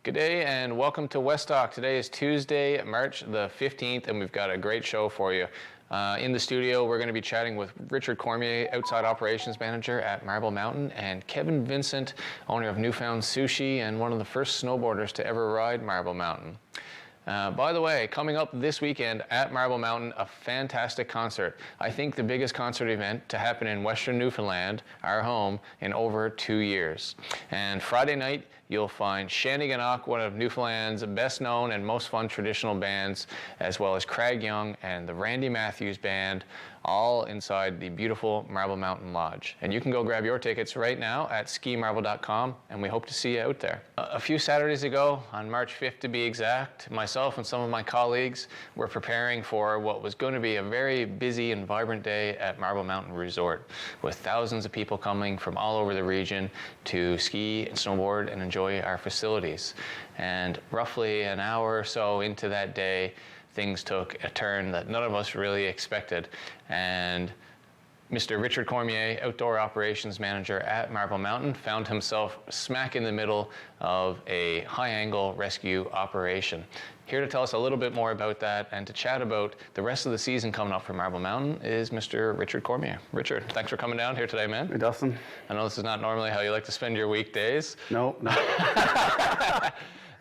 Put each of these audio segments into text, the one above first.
Good day and welcome to West Talk. Today is Tuesday, March the 15th, and we've got a great show for you. In the studio, we're going to be chatting with Richard Cormier, Outside Operations Manager at Marble Mountain, and Kevin Vincent, owner of Newfound Sushi and one of the first snowboarders to ever ride Marble Mountain. By the way, coming up this weekend at Marble Mountain, a fantastic concert. I think the biggest concert event to happen in Western Newfoundland, our home, in over 2 years. And Friday night, you'll find Shanneyganock, one of Newfoundland's best known and most fun traditional bands, as well as Craig Young and the Randy Matthews Band, all inside the beautiful Marble Mountain Lodge. And you can go grab your tickets right now at skimarble.com, and we hope to see you out there. A few Saturdays ago, on March 5th to be exact, myself and some of my colleagues were preparing for what was going to be a very busy and vibrant day at Marble Mountain Resort, with thousands of people coming from all over the region to ski and snowboard and enjoy our facilities. And roughly an hour or so into that day, things took a turn that none of us really expected. And Mr. Richard Cormier, Outdoor Operations Manager at Marble Mountain, found himself smack in the middle of a high-angle rescue operation. Here to tell us a little bit more about that and to chat about the rest of the season coming up for Marble Mountain is Mr. Richard Cormier. Richard, thanks for coming down here today, man. Hey, Dustin. I know this is not normally how you like to spend your weekdays. No.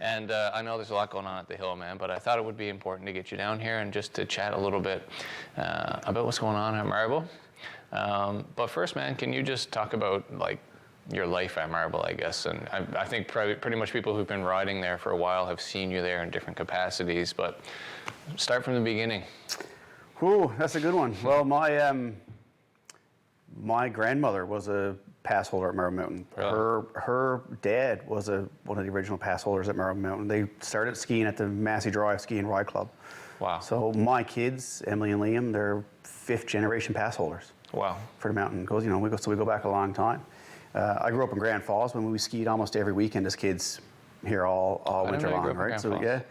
And I know there's a lot going on at the Hill, man, but I thought it would be important to get you down here and just to chat a little bit about what's going on at Marble. But first, man, can you just talk about like your life at Marble, I guess? And I think pretty much people who've been riding there for a while have seen you there in different capacities, but start from the beginning. Ooh, that's a good one. Well, my grandmother was a pass holder at Marble Mountain. Really? Her dad was one of the original pass holders at Marble Mountain. They started skiing at the Massey Drive Ski and Ride Club. Wow. So my kids, Emily and Liam, they're fifth generation pass holders. Wow. For the mountain. We go back a long time. I grew up in Grand Falls when we skied almost every weekend as kids here all winter long, right? So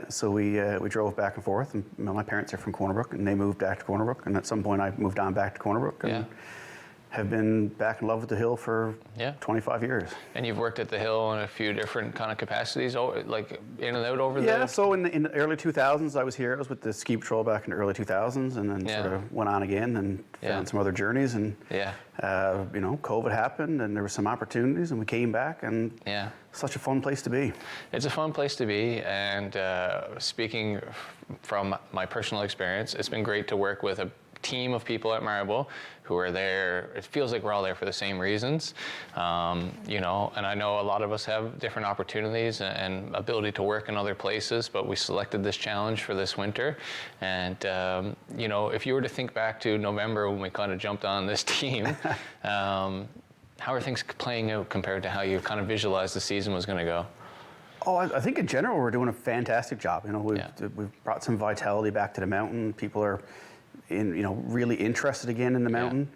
So we drove back and forth, and my parents are from Corner Brook, and they moved back to Corner Brook, and at some point I moved on back to Corner Brook, and have been back in love with the Hill for 25 years. And you've worked at the Hill in a few different kind of capacities, like in and out over there? Yeah, so in the early 2000s I was here. I was with the Ski Patrol back in the early 2000s, and then sort of went on again and found some other journeys, and COVID happened and there were some opportunities and we came back, and such a fun place to be. It's a fun place to be, and speaking from my personal experience, it's been great to work with a team of people at Marble who are there. It feels like we're all there for the same reasons, and I know a lot of us have different opportunities and ability to work in other places, but we selected this challenge for this winter. And if you were to think back to November when we kind of jumped on this team, how are things playing out compared to how you kind of visualized the season was going to go? Oh, I think in general we're doing a fantastic job. We've brought some vitality back to the mountain. People are really interested again in the mountain.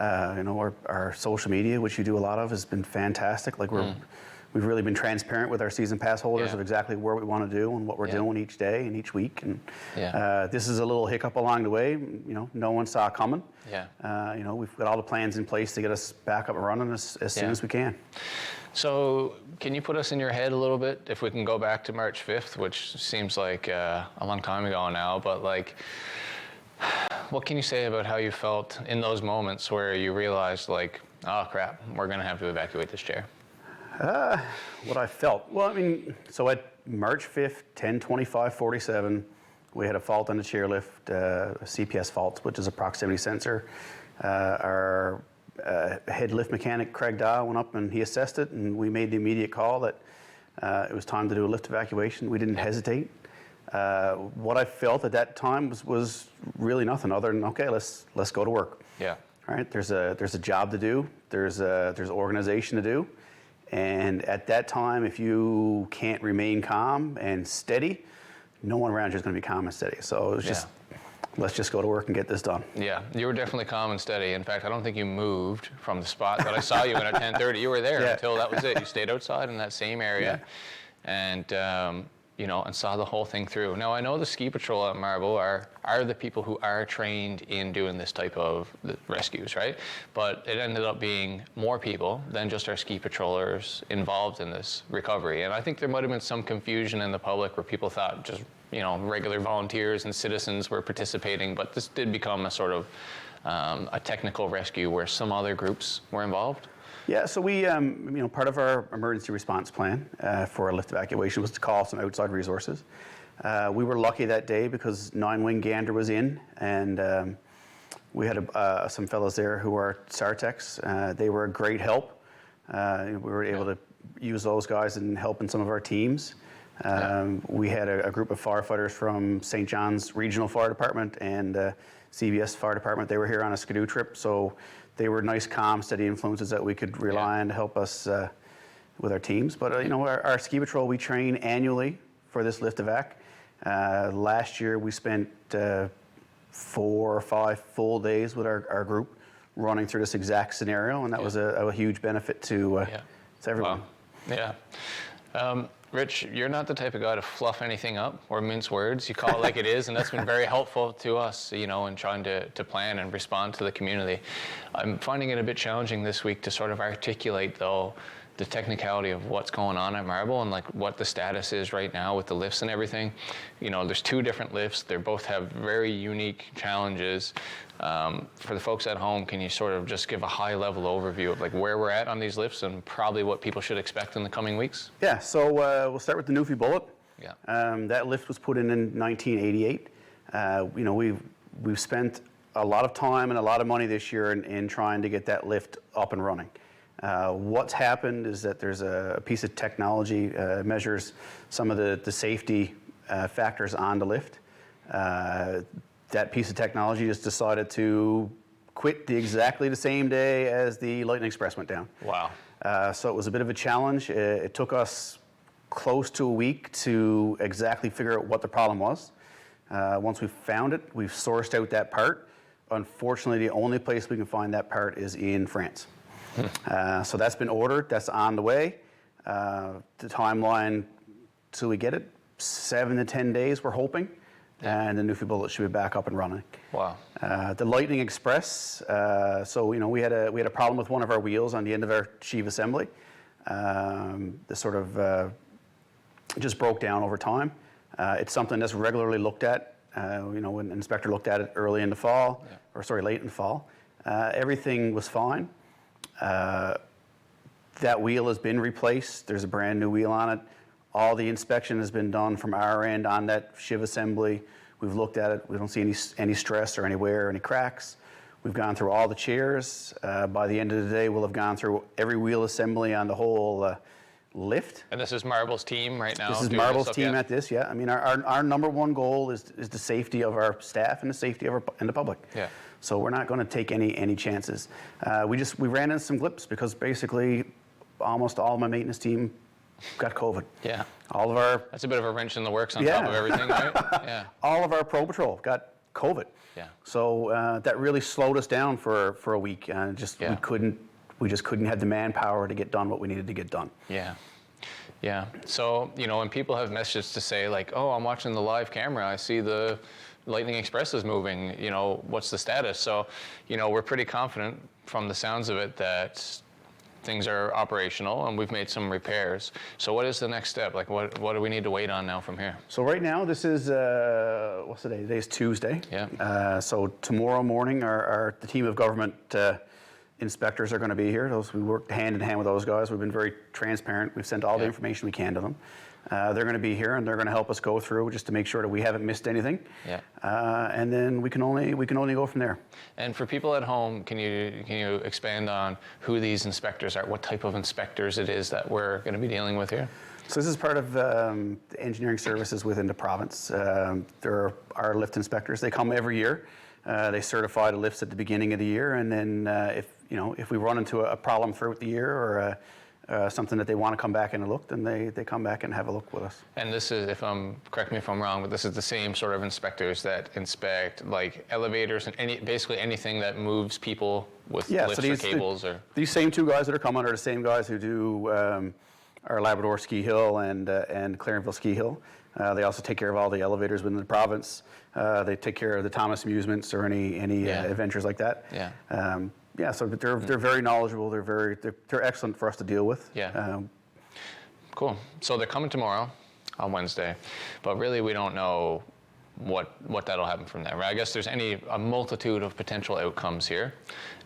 Our social media, which you do a lot of, has been fantastic. Like we've really been transparent with our season pass holders of exactly where we want to do and what we're doing each day and each week. And this is a little hiccup along the way. No one saw it coming. We've got all the plans in place to get us back up and running as soon as we can. So can you put us in your head a little bit, if we can go back to March 5th, which seems like a long time ago now, but like, what can you say about how you felt in those moments where you realized, like, oh crap, we're going to have to evacuate this chair? What I felt? Well, so at March 5th, 10:25:47, we had a fault on the chairlift, a CPS fault, which is a proximity sensor. Our head lift mechanic, Craig Dahl, went up and he assessed it, and we made the immediate call that it was time to do a lift evacuation. We didn't hesitate. What I felt at that time was really nothing other than, okay, let's go to work. Yeah. All right. There's a job to do. There's organization to do. And at that time, if you can't remain calm and steady, no one around you is going to be calm and steady. So it was let's just go to work and get this done. Yeah, you were definitely calm and steady. In fact, I don't think you moved from the spot that I saw you in at 10:30. You were there until that was it. You stayed outside in that same area. And and saw the whole thing through. Now, I know the ski patrol at Marble are the people who are trained in doing this type of rescues, right? But it ended up being more people than just our ski patrollers involved in this recovery. And I think there might have been some confusion in the public where people thought just, regular volunteers and citizens were participating, but this did become a sort of a technical rescue where some other groups were involved. Yeah, so we, part of our emergency response plan for a lift evacuation was to call some outside resources. We were lucky that day because 9-Wing Gander was in, and we had some fellows there who are SAR-techs. They were a great help. We were able to use those guys and help in some of our teams. We had a group of firefighters from St. John's Regional Fire Department and CBS Fire Department. They were here on a skidoo trip, so they were nice, calm, steady influences that we could rely on to help us with our teams. But our ski patrol, we train annually for this lift evac. Last year we spent 4 or 5 full days with our group running through this exact scenario, and that was a huge benefit to everyone. Wow. Yeah. Rich, you're not the type of guy to fluff anything up or mince words. You call it like it is, and that's been very helpful to us, in trying to plan and respond to the community. I'm finding it a bit challenging this week to sort of articulate, though, the technicality of what's going on at Marble and like what the status is right now with the lifts and everything. There's 2 different lifts. They both have very unique challenges. For the folks at home, can you sort of just give a high-level overview of like where we're at on these lifts and probably what people should expect in the coming weeks? Yeah, so we'll start with the Newfie Bullet. Yeah. That lift was put in 1988. We've spent a lot of time and a lot of money this year in trying to get that lift up and running. What's happened is that there's a piece of technology measures some of the safety factors on the lift. That piece of technology just decided to quit exactly the same day as the Lightning Express went down. Wow. So it was a bit of a challenge. It took us close to a week to exactly figure out what the problem was. Once we found it, we've sourced out that part. Unfortunately, the only place we can find that part is in France. So that's been ordered, that's on the way. The timeline till we get it, 7 to 10 days, we're hoping. And the Newfie Bullet should be back up and running. Wow. The Lightning Express, we had a problem with one of our wheels on the end of our sheave assembly. This sort of just broke down over time. It's something that's regularly looked at. When the inspector looked at it late in the fall. Everything was fine. That wheel has been replaced. There's a brand new wheel on it. All the inspection has been done from our end on that sheave assembly. We've looked at it. We don't see any stress or any wear or any cracks. We've gone through all the chairs. By the end of the day, we'll have gone through every wheel assembly on the whole lift. And this is Marble's team right now? This is Marble's team at this, yeah. I mean, our number one goal is the safety of our staff and the safety of the public. Yeah. So we're not going to take any chances. We ran into some blips because basically almost all of my maintenance team got COVID. Yeah. All of our... That's a bit of a wrench in the works on top of everything, right? Yeah. All of our Pro Patrol got COVID. Yeah. So that really slowed us down for a week, and we just couldn't have the manpower to get done what we needed to get done. Yeah. Yeah. So, when people have messages to say like, oh, I'm watching the live camera, I see the Lightning Express is moving, what's the status? So, we're pretty confident from the sounds of it that things are operational and we've made some repairs. So what is the next step? Like what do we need to wait on now from here? So right now this is, what's the day? Today's Tuesday. Yeah. So tomorrow morning the team of government inspectors are going to be here. We work hand in hand with those guys. We've been very transparent. We've sent all the information we can to them. They're going to be here and they're going to help us go through just to make sure that we haven't missed anything. Yeah. And then we can only go from there. And for people at home, can you expand on who these inspectors are? What type of inspectors it is that we're going to be dealing with here? So this is part of the engineering services within the province. There are lift inspectors. They come every year. They certify the lifts at the beginning of the year, and then if we run into a problem throughout the year or something that they want to come back and look, then they come back and have a look with us. And this is, correct me if I'm wrong, but this is the same sort of inspectors that inspect like elevators and basically anything that moves people with lifts or cables or... These same two guys that are coming are the same guys who do our Labrador Ski Hill and Clarenville Ski Hill. They also take care of all the elevators within the province. They take care of the Thomas amusements or any adventures like that. Yeah. So they're very knowledgeable. They're excellent for us to deal with. Yeah. Cool. So they're coming tomorrow on Wednesday, but really we don't know what that'll happen from there. Right? I guess there's a multitude of potential outcomes here,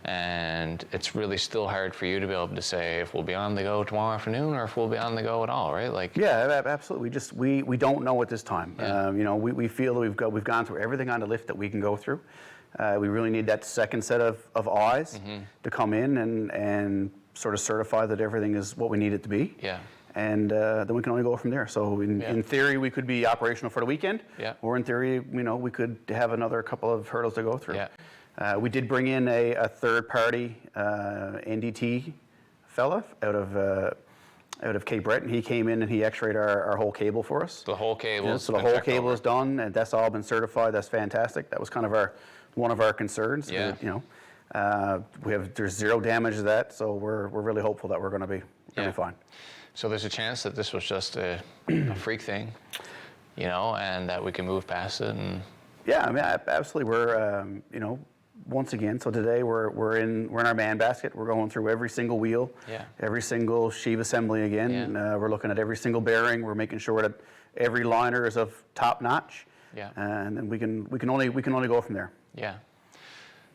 and it's really still hard for you to be able to say if we'll be on the go tomorrow afternoon or if we'll be on the go at all, right? Like. Yeah, absolutely. We don't know at this time. Yeah. We feel that we've gone through everything on the lift that we can go through. We really need that second set of eyes to come in and sort of certify that everything is what we need it to be. Yeah. And then we can only go from there. So in theory, we could be operational for the weekend. Yeah. Or in theory, we could have anher couple of hurdles to go through. Yeah. We did bring in a third-party NDT fella out of Cape Breton. He came in and he X-rayed our whole cable for us. The whole cable. So the whole cable is done, and that's all been certified. That's fantastic. That was kind of one of our concerns. Yeah. There's zero damage to that, so we're really hopeful that we're going to be fine. So there's a chance that this was just a freak thing, and that we can move past it. And yeah, I mean, absolutely. We're once again. So today we're in our man basket. We're going through every single wheel, every single sheave assembly again. Yeah. We're looking at every single bearing. We're making sure that every liner is of top notch. Yeah. And then we can only go from there. Yeah.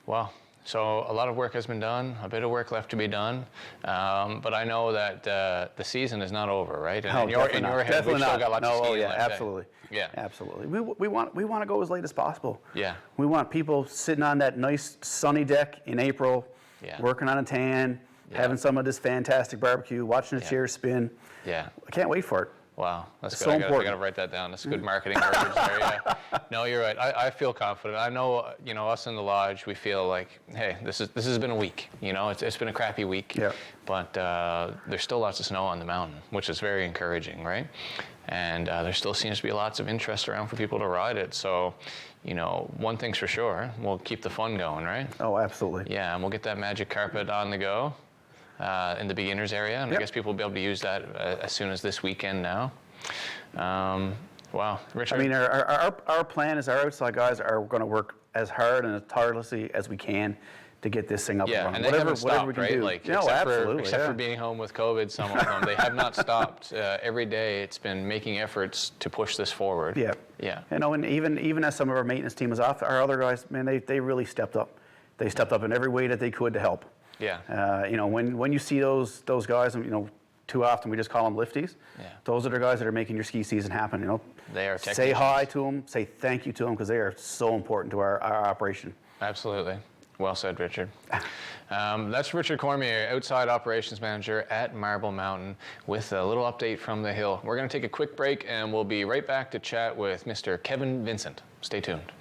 Well, so a lot of work has been done, a bit of work left to be done, but I know that the season is not over, right? And in your head, we've still got lots of skiing left. Absolutely. Yeah, absolutely. We want to go as late as possible. Yeah. We want people sitting on that nice sunny deck in April, working on a tan, having some of this fantastic barbecue, watching the chairs spin. Yeah. I can't wait for it. Wow, that's it's good. So I got to write that down. That's good marketing verbiage there. Yeah. No, you're right. I feel confident. I know, us in the lodge, we feel like, hey, this has been a week. It's been a crappy week. Yeah. But there's still lots of snow on the mountain, which is very encouraging, right? And there still seems to be lots of interest around for people to ride it. So, one thing's for sure, we'll keep the fun going, right? Oh, absolutely. Yeah, and we'll get that magic carpet on the go. In the beginners area, and I guess people will be able to use that as soon as this weekend now. Wow, Richard. I mean, our plan is our outside guys are going to work as hard and as tirelessly as we can to get this thing up and running. And they haven't stopped, we can right? do. Like, absolutely. Except for being home with COVID, some of them, they have not stopped. Every day, it's been making efforts to push this forward. Yeah. Yeah. And even as some of our maintenance team was off, our other guys, man, they really stepped up. They stepped up in every way that they could to help. Yeah. When you see those guys, too often we just call them lifties. Yeah. Those are the guys that are making your ski season happen. They are. Say hi to them. Say thank you to them because they are so important to our operation. Absolutely. Well said, Richard. That's Richard Cormier, outside operations manager at Marble Mountain, with a little update from the hill. We're going to take a quick break, and we'll be right back to chat with Mr. Kevin Vincent. Stay tuned.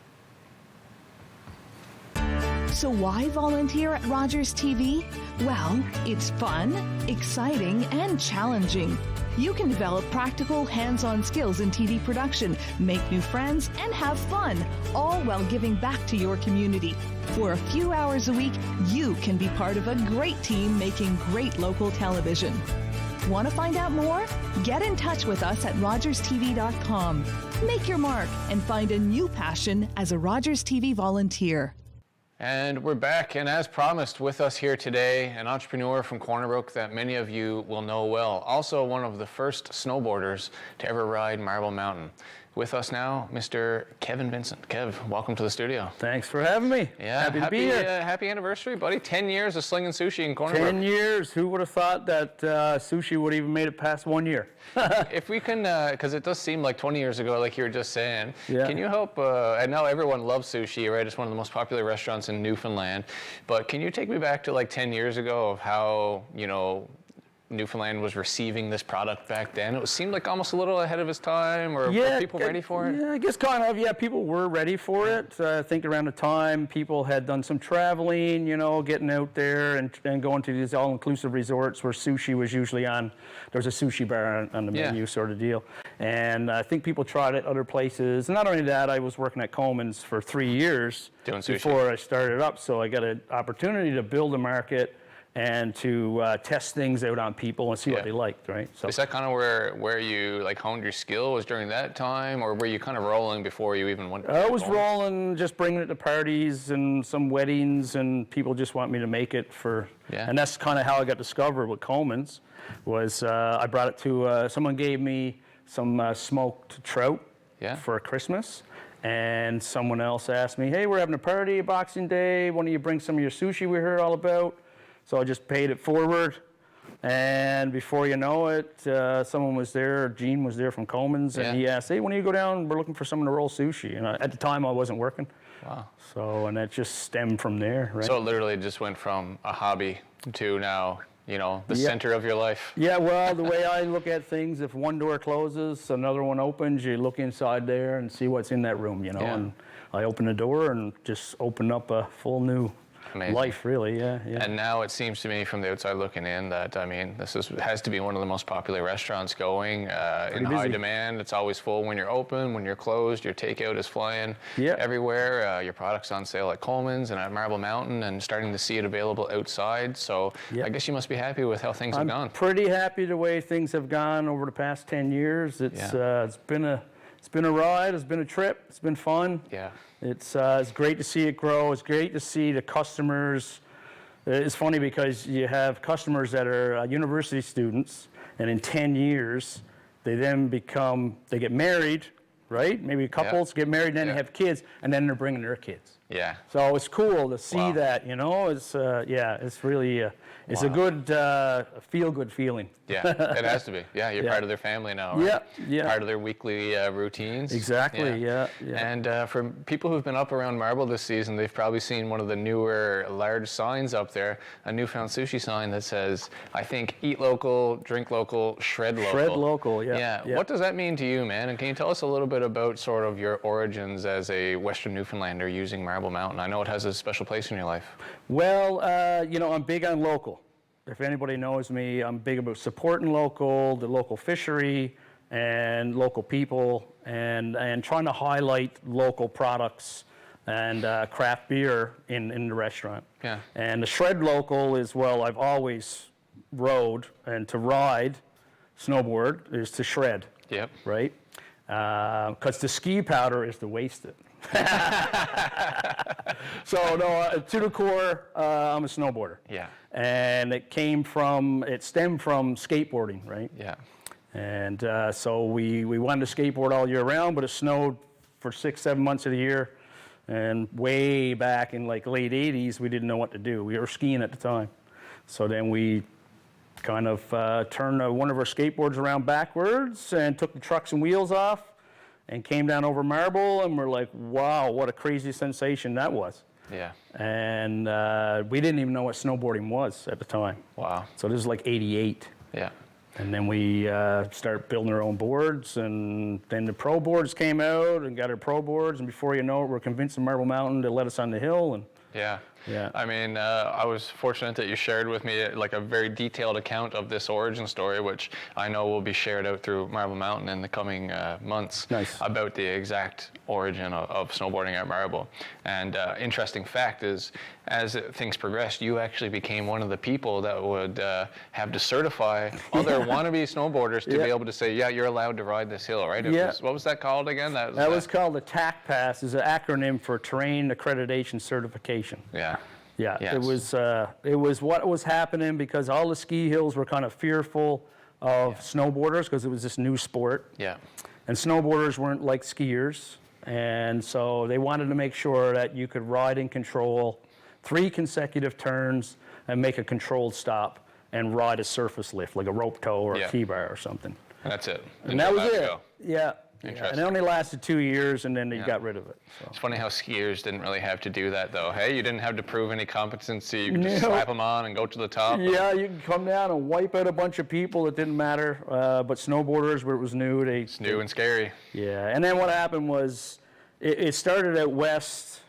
So why volunteer at Rogers TV? Well, it's fun, exciting, and challenging. You can develop practical, hands-on skills in TV production, make new friends, and have fun, all while giving back to your community. For a few hours a week, you can be part of a great team making great local television. Want to find out more? Get in touch with us at rogerstv.com. Make your mark and find a new passion as a Rogers TV volunteer. And we're back, and as promised, with us here today, an entrepreneur from Corner Brook that many of you will know well. Also one of the first snowboarders to ever ride Marble Mountain. With us now, Mr. Kevin Vincent. Kev, welcome to the studio. Thanks for having me. Yeah, happy to be here. Happy anniversary, buddy. 10 years of slinging sushi in Corner Brook. 10 years. Who would have thought that sushi would have even made it past 1 year? If we can, because it does seem like 20 years ago, like you were just saying, yeah. Can you help, and now everyone loves sushi, right? It's one of the most popular restaurants in Newfoundland. But can you take me back to like 10 years ago of how, Newfoundland was receiving this product back then? It seemed like almost a little ahead of its time, or were people ready for it? Yeah, I guess kind of, yeah, people were ready for it. I think around the time people had done some traveling, getting out there and going to these all-inclusive resorts where sushi was usually on. There was a sushi bar on the menu sort of deal. And I think people tried it other places. And not only that, I was working at Coleman's for 3 years doing sushi before I started up, so I got an opportunity to build a market and to test things out on people and see what they liked, right? So is that kind of where you like honed your skill, was during that time, or were you kind of rolling before you even went? I was rolling, just bringing it to parties and some weddings, and people just want me to make it for. Yeah. And that's kind of how I got discovered with Coleman's. Was I brought it to someone gave me some smoked trout for Christmas, and someone else asked me, "Hey, we're having a party, Boxing Day. Why don't you bring some of your sushi we heard all about?" So I just paid it forward, and before you know it, someone was there, Gene was there from Coleman's, and he asked, "Hey, when you go down, we're looking for someone to roll sushi." And at the time, I wasn't working. Wow. So, and that just stemmed from there, right? So it literally just went from a hobby to now, you know, the center of your life. Yeah, well, the way I look at things, if one door closes, another one opens, you look inside there and see what's in that room, you know. And I open the door and just open up a full new life, really, And now it seems to me from the outside looking in that, I mean, has to be one of the most popular restaurants going, in high demand. It's always full when you're open, when you're closed, your takeout is flying everywhere. Your product's on sale at Coleman's and at Marble Mountain, and starting to see it available outside. So I guess you must be happy with how things have gone. I'm pretty happy the way things have gone over the past 10 years. It's been a ride, it's been a trip, it's been fun. Yeah. It's great to see it grow. It's great to see the customers. It's funny because you have customers that are university students, and in 10 years, they get married, right? Maybe couples get married, and then they have kids, and then they're bringing their kids. Yeah. So it's cool to see that, you know. It's it's really it's a good feel-good feeling. Yeah, it has to be. Yeah, you're part of their family now, right? Yeah. Part of their weekly routines. Exactly. Yeah. And for people who've been up around Marble this season, they've probably seen one of the newer large signs up there, a Newfound Sushi sign that says, I think, eat local, drink local, shred local. Shred local. Yeah. What does that mean to you, man? And can you tell us a little bit about sort of your origins as a Western Newfoundlander using Marble Mountain? I know it has a special place in your life. Well, you know, I'm big on local. If anybody knows me, I'm big about supporting local, the local fishery, and local people, and trying to highlight local products and craft beer in the restaurant. Yeah. And the shred local is, well, I've always rode, and to ride, snowboard, is to shred. Yep. Right? Because the ski powder is to waste it. So no, to the core, I'm a snowboarder. Yeah. And it stemmed from skateboarding, right? Yeah. And so we wanted to skateboard all year round, but it snowed for 6-7 months of the year. And way back in like late 80s, we didn't know what to do. We were skiing at the time. So then we kind of turned one of our skateboards around backwards and took the trucks and wheels off and came down over Marble, and we're like, wow, what a crazy sensation that was. Yeah. And we didn't even know what snowboarding was at the time. Wow. So this is like 88. Yeah. And then we started building our own boards, and then the pro boards came out and got our pro boards, and before you know it, we're convincing Marble Mountain to let us on the hill. And yeah. Yeah. I mean, I was fortunate that you shared with me like a very detailed account of this origin story, which I know will be shared out through Marble Mountain in the coming months. Nice. About the exact origin of snowboarding at Marble. And interesting fact is, as things progressed, you actually became one of the people that would have to certify other wannabe snowboarders to be able to say, yeah, you're allowed to ride this hill, right? What was that called again? That was called the TAC Pass. Is an acronym for Terrain Accreditation Certification. Yeah. Yeah, yes. It was what was happening because all the ski hills were kind of fearful of snowboarders because it was this new sport. Yeah. And snowboarders weren't like skiers. And so they wanted to make sure that you could ride and control 3 consecutive turns and make a controlled stop and ride a surface lift, like a rope tow or a key bar or something. And that's it. And that was it. Yeah. Yeah, and it only lasted 2 years, and then they got rid of it. So. It's funny how skiers didn't really have to do that, though. Hey, you didn't have to prove any competency. You could just slap them on and go to the top. Yeah, you can come down and wipe out a bunch of people. It didn't matter. But snowboarders, where it was new, it's new and scary. Yeah, and then what happened was it started out west,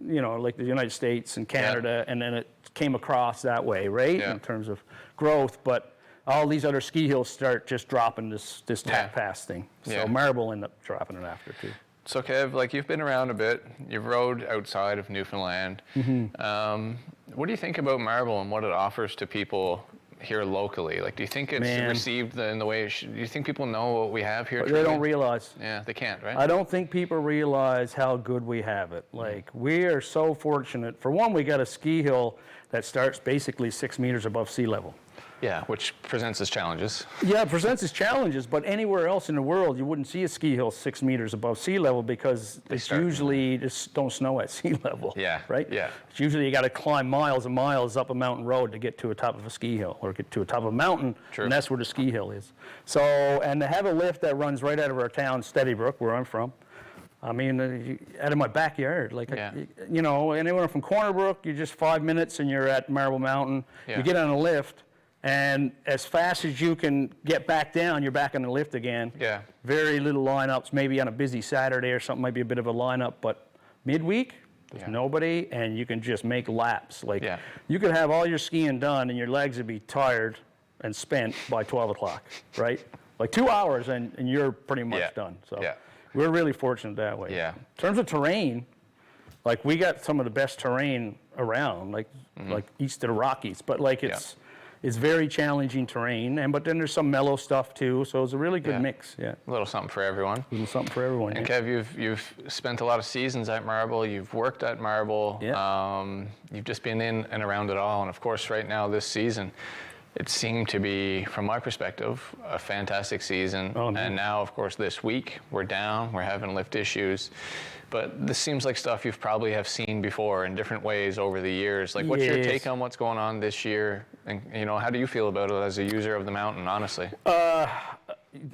you know, like the United States and Canada, and then it came across that way, right, in terms of growth. But all these other ski hills start just dropping this TAC Pass thing. So Marble ended up dropping it after too. So Kev, like you've been around a bit, you've rode outside of Newfoundland. Mm-hmm. What do you think about Marble and what it offers to people here locally? Like, do you think it's received in the way it should? Do you think people know what we have here? They don't realize. Yeah, they can't, right? I don't think people realize how good we have it. Like, we are so fortunate. For one, we got a ski hill that starts basically 6 meters above sea level. Yeah, which presents its challenges. Yeah, it presents its challenges, but anywhere else in the world, you wouldn't see a ski hill 6 meters above sea level because it's usually just don't snow at sea level. Yeah. Right? Yeah. It's usually you got to climb miles and miles up a mountain road to get to the top of a ski hill or get to the top of a mountain, and that's where the ski hill is. So, and to have a lift that runs right out of our town, Brook, where I'm from, I mean, out of my backyard, like, you know, anywhere from Corner Brook, you're just 5 minutes and you're at Marble Mountain. You get on a lift, and as fast as you can get back down, you're back on the lift again. Yeah. Very little lineups. Maybe on a busy Saturday or something might be a bit of a lineup, but midweek, there's nobody, and you can just make laps. Like, you could have all your skiing done, and your legs would be tired and spent by 12 o'clock, right? Like 2 hours, and you're pretty much done. So we're really fortunate that way. Yeah. In terms of terrain, like, we got some of the best terrain around, like east of the Rockies, but like it's very challenging terrain, but then there's some mellow stuff too, so it's a really good mix. Yeah. A little something for everyone. A little something for everyone. And Kev, you've spent a lot of seasons at Marble. You've worked at Marble. You've just been in and around it all, and of course, right now this season, it seemed to be, from my perspective, a fantastic season. And now, of course, this week we're down. We're having lift issues. But this seems like stuff you've probably have seen before in different ways over the years. Like, what's your take on what's going on this year? And, you know, how do you feel about it as a user of the mountain, honestly?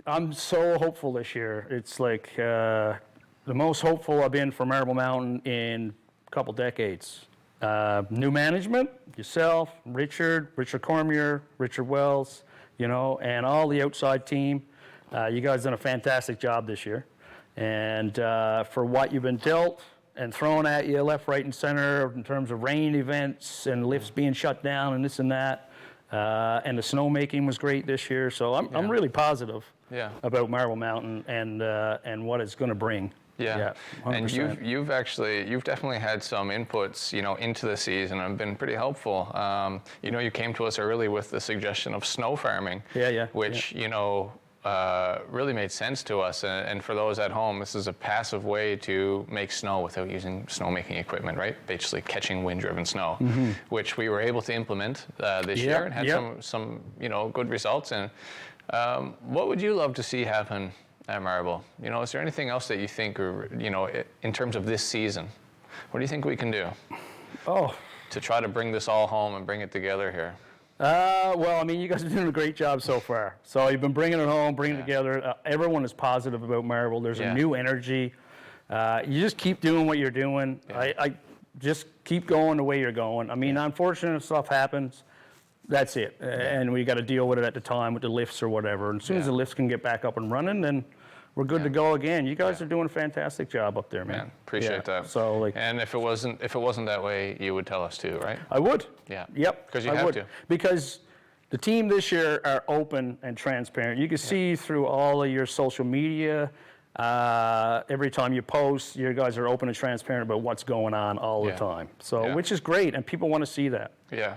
I'm so hopeful this year. It's like the most hopeful I've been for Marble Mountain in a couple decades. New management, yourself, Richard Cormier, Richard Wells, you know, and all the outside team. You guys done a fantastic job this year. And for what you've been dealt and thrown at you left, right, and center in terms of rain events and lifts being shut down and this and that, and the snowmaking was great this year. So I'm really positive about Marble Mountain and what it's going to bring. Yeah, and you've definitely had some inputs, you know, into the season and been pretty helpful. You know, you came to us early with the suggestion of snow farming, which you know really made sense to us. And for those at home, this is a passive way to make snow without using snowmaking equipment, right? Basically catching wind-driven snow, which we were able to implement this year and had some you know good results. And what would you love to see happen at Marble? You know, is there anything else that you think, or you know, in terms of this season, what do you think we can do? To try to bring this all home and bring it together here. Well, I mean, you guys are doing a great job so far. So you've been bringing it home, bringing it together. Everyone is positive about Marble. There's a new energy. You just keep doing what you're doing. I just keep going the way you're going. I mean, unfortunate stuff happens. That's it. And we got to deal with it at the time with the lifts or whatever. And as soon as the lifts can get back up and running, then we're good to go again. You guys are doing a fantastic job up there, man. Appreciate that. So, like, and if it wasn't that way, you would tell us too, right? I would. Yeah. Yep. Because you have to. Because the team this year are open and transparent. You can see through all of your social media. Every time you post, you guys are open and transparent about what's going on all the time. So, which is great, and people want to see that. Yeah.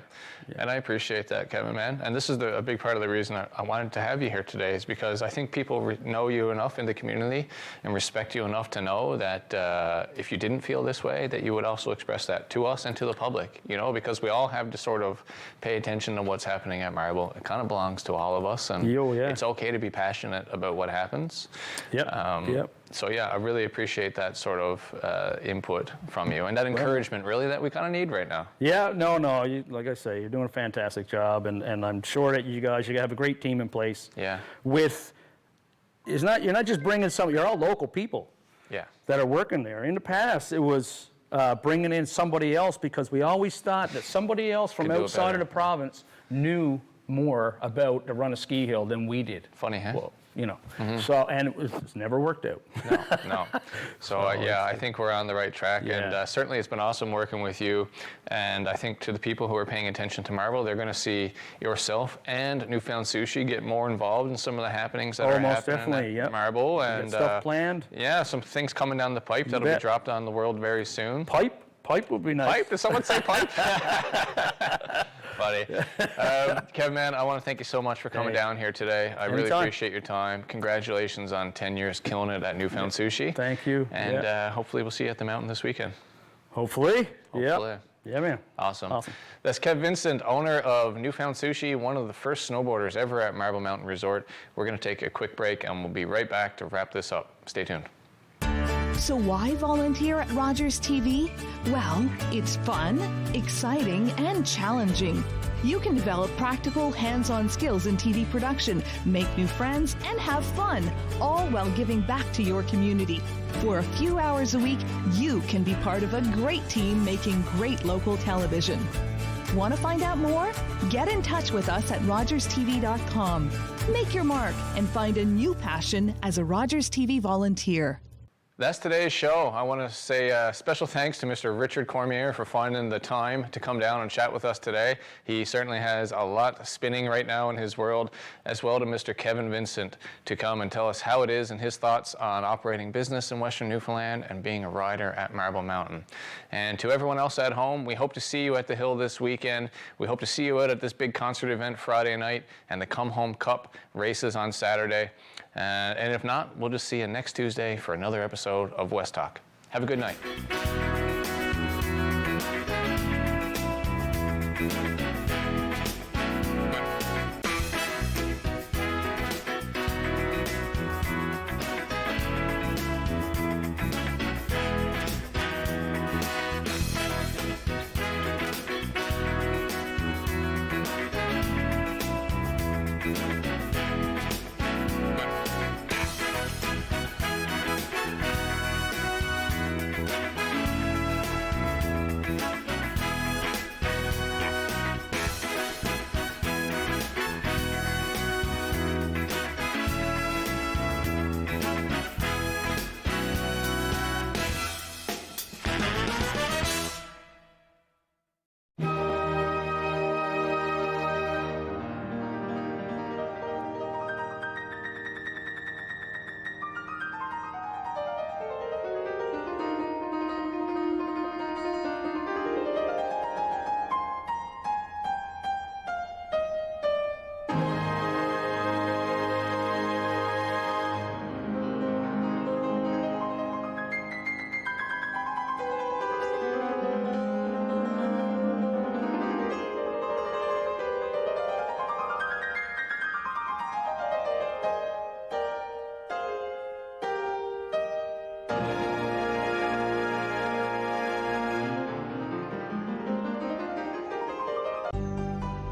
And I appreciate that, Kevin, man. And this is a big part of the reason I wanted to have you here today, is because I think people know you enough in the community and respect you enough to know that if you didn't feel this way, that you would also express that to us and to the public, you know, because we all have to sort of pay attention to what's happening at Marble. It kind of belongs to all of us, and it's okay to be passionate about what happens. So yeah, I really appreciate that sort of input from you and that encouragement, really, that we kind of need right now. Yeah, no, like I say, you're doing a fantastic job, and I'm sure that you have a great team in place. Yeah. You're not just bringing you're all local people. Yeah. That are working there. In the past, it was bringing in somebody else, because we always thought that somebody else from outside of the province knew more about the run of ski hill than we did. Funny, huh? Well, you know, so, and it's never worked out. No. So I think we're on the right track, and certainly it's been awesome working with you. And I think to the people who are paying attention to Marble, they're going to see yourself and Newfound Sushi get more involved in some of the happenings that are happening at Marble. And stuff planned. Yeah, some things coming down the pipe that'll be dropped on the world very soon. Pipe? Pipe would be nice. Pipe? Did someone say pipe? Funny. Kevin, man, I want to thank you so much for coming down here today. I really appreciate your time. Congratulations on 10 years killing it at Newfound Sushi. Thank you. And hopefully we'll see you at the mountain this weekend. Hopefully. Hopefully. Yeah, man. Awesome. That's Kev Vincent, owner of Newfound Sushi, one of the first snowboarders ever at Marble Mountain Resort. We're going to take a quick break, and we'll be right back to wrap this up. Stay tuned. So why volunteer at Rogers TV? Well, it's fun, exciting, and challenging. You can develop practical, hands-on skills in TV production, make new friends, and have fun, all while giving back to your community. For a few hours a week, you can be part of a great team making great local television. Want to find out more? Get in touch with us at rogerstv.com. Make your mark and find a new passion as a Rogers TV volunteer. That's today's show. I want to say special thanks to Mr. Richard Cormier for finding the time to come down and chat with us today. He certainly has a lot spinning right now in his world, as well to Mr. Kevin Vincent to come and tell us how it is and his thoughts on operating business in Western Newfoundland and being a rider at Marble Mountain. And to everyone else at home, we hope to see you at the Hill this weekend. We hope to see you out at this big concert event Friday night and the Come Home Cup races on Saturday. And if not, we'll just see you next Tuesday for another episode of West Talk. Have a good night.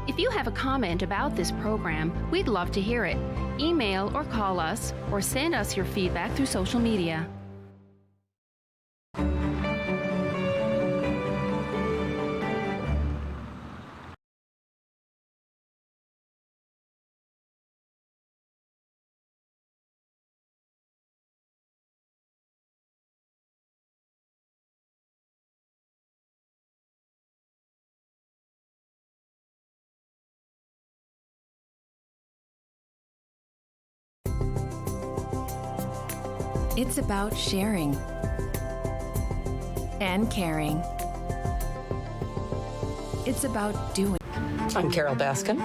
If you have a comment about this program, we'd love to hear it. Email or call us, or send us your feedback through social media. It's about sharing and caring. It's about doing. I'm Carol Baskin.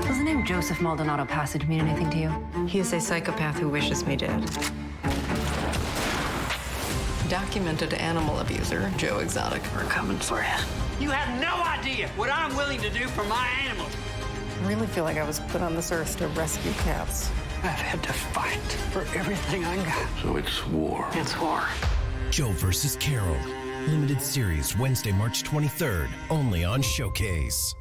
Does the name Joseph Maldonado Passage mean anything to you? He is a psychopath who wishes me dead. Documented animal abuser, Joe Exotic. We're coming for you. You have no idea what I'm willing to do for my animals. I really feel like I was put on this earth to rescue cats. I've had to fight for everything I got. So it's war. It's war. Joe vs. Carol. Limited series Wednesday, March 23rd, only on Showcase.